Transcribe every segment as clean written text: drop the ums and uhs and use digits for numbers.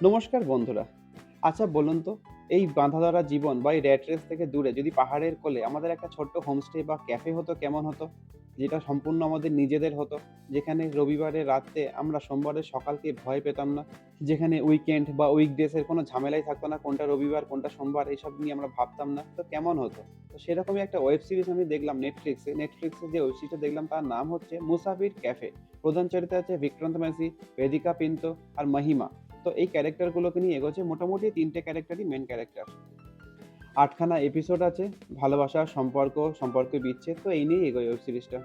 নমস্কার বন্ধুরা। আচ্ছা বলুন তো, এই বাঁধাধরা জীবন বা এই র্যাট রেস থেকে দূরে যদি পাহাড়ের কোলে আমাদের একটা ছোট্ট হোমস্টে বা ক্যাফে হতো কেমন হতো? যেটা সম্পূর্ণ আমাদের নিজেদের হতো। যেখানে রবিবারের রাতে আমরা সোমবারের সকালকে ভয় পেতাম না। যেখানে উইকেন্ড বা উইকডেজ এর কোনো ঝামেলাই থাকতো না। কোনটা রবিবার, কোনটা সোমবার এসব নিয়ে আমরা ভাবতাম না। তো কেমন হতো? তো সেরকমই একটা ওয়েব সিরিজ আমি দেখলাম নেটফ্লিক্সে। নেটফ্লিক্সে যে ওয়েব সিরিজটা দেখলাম তার নাম হচ্ছে 'মুসাফির ক্যাফে'। প্রধান চরিত্রে আছে বিক্রান্ত মেসি, বেদিকা পিন্তো আর মহিমা। তো এই ক্যারেক্টার গুলোকে নিয়ে এগোচ্ছে। মোটামুটি ৩ টে ক্যারেক্টারই মেইন ক্যারেক্টার। ৮ খানা এপিসোড আছে। ভালোবাসা, সম্পর্ক বিচ্ছেদ। তো এই নিয়েই এগোয় ওয়েব সিরিজটা।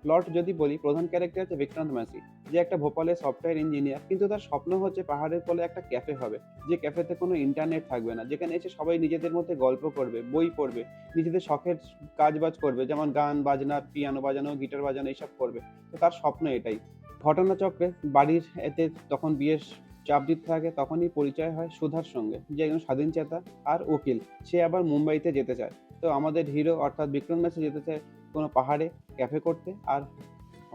প্লট যদি বলি, প্রধান ক্যারেক্টার হচ্ছে বিক্রান্ত মাসি, যে একটা ভোপালের সফটওয়্যার ইঞ্জিনিয়ার। কিন্তু তার স্বপ্ন হচ্ছে পাহাড়ের কোলে একটা ক্যাফে হবে। যে ক্যাফেতে কোনো ইন্টারনেট থাকবে না। যেখানে এসে সবাই নিজেদের মধ্যে গল্প করবে, বই পড়বে, নিজেদের শখের কাজবাজ করবে। যেমন গান বাজনা, পিয়ানো বাজানো, গিটার বাজানো এইসব করবে। তো তার স্বপ্ন এটাই। ঘটনাচক্রে বাড়ির এতে তখন বিয়ের চাপ দিতে থাকে, তখনই পরিচয় হয় সুধার সঙ্গে, যে একজন স্বাধীনচেতা আর উকিল। সে আবার মুম্বাইতে যেতে চায়। তো আমাদের হিরো অর্থাৎ বিক্রম মেসি যেতে চায় কোনো পাহাড়ে ক্যাফে করতে, আর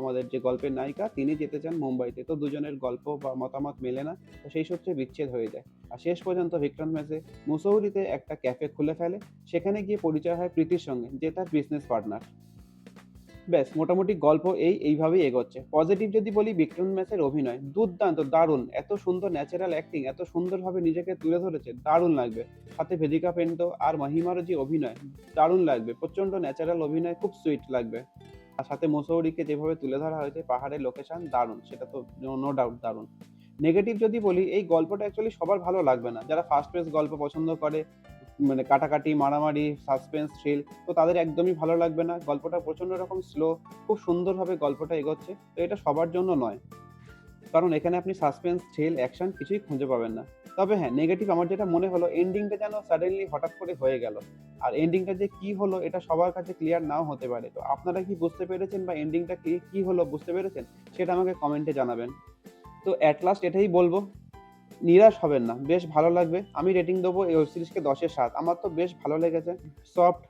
আমাদের যে গল্পের নায়িকা তিনি যেতে চান মুম্বাইতে। তো দুজনের গল্প বা মতামত মেলে না। তো সেই সূত্রে বিচ্ছেদ হয়ে যায়। আর শেষ পর্যন্ত বিক্রান্ত মেসি মুসৌরিতে একটা ক্যাফে খুলে ফেলে। সেখানে গিয়ে পরিচয় হয় প্রীতির সঙ্গে, যে তার বিজনেস পার্টনার। ব্যাস মোটামুটি গল্প এইভাবেই এগোচ্ছে। পজিটিভ যদি বলি, বিক্রম মেসের অভিনয় দুর্দান্ত, দারুণ। এত সুন্দর ন্যাচারাল অ্যাক্টিং, এত সুন্দরভাবে নিজেকে তুলে ধরেছে, দারুণ লাগবে। সাথে ভেদিকা পেন্টো আর মহিমারও যে অভিনয়, দারুণ লাগবে। প্রচন্ড ন্যাচারাল অভিনয়, খুব সুইট লাগবে। আর সাথে মসৌরিকে যেভাবে তুলে ধরা হয়েছে, পাহাড়ের লোকেশন দারুণ, সেটা তো নো ডাউট দারুণ। নেগেটিভ যদি বলি, এই গল্পটা অ্যাকচুয়ালি সবার ভালো লাগবে না। যারা ফাস্ট পেস গল্প পছন্দ করে, মানে কাটাকাটি, মারামারি, সাসপেন্স, থ্রিল, তো তাদের একদমই ভালো লাগবে না। গল্পটা প্রচন্ড রকম স্লো, খুব সুন্দরভাবে গল্পটা এগোচ্ছে। তো এটা সবার জন্য নয়। কারণ এখানে আপনি সাসপেন্স, থ্রিল, অ্যাকশন কিছুই খুঁজে পাবেন না। তবে হ্যাঁ, নেগেটিভ আমার যেটা মনে হলো, এন্ডিংটা যেন সাডেনলি হঠাৎ করে হয়ে গেল। আর এন্ডিংটা যে কি হলো এটা সবার কাছে ক্লিয়ার নাও হতে পারে। তো আপনারা কি বুঝতে পেরেছেন, বা এন্ডিংটা কি হলো বুঝতে পেরেছেন? সেটা আমাকে কমেন্টে জানাবেন। তো এট লাস্ট এটাই বলব, নিরাশ হবেন না। বেশ ভালো লাগবে। আমি রেটিং দেবো এই ওয়েব সিরিজকে ১০ এর ৭। আমার তো বেশ ভালো লেগেছে। সফট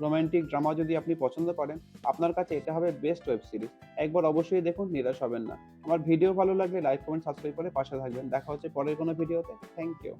রোমান্টিক ড্রামা যদি আপনি পছন্দ করেন, আপনার কাছে এটা হবে বেস্ট ওয়েব সিরিজ। একবার অবশ্যই দেখুন, নিরাশ হবেন না। আমার ভিডিও ভালো লাগলে লাইক, কমেন্ট, সাবস্ক্রাইব করে পাশে থাকবেন। দেখা হচ্ছে পরের কোনো ভিডিওতে। Thank you.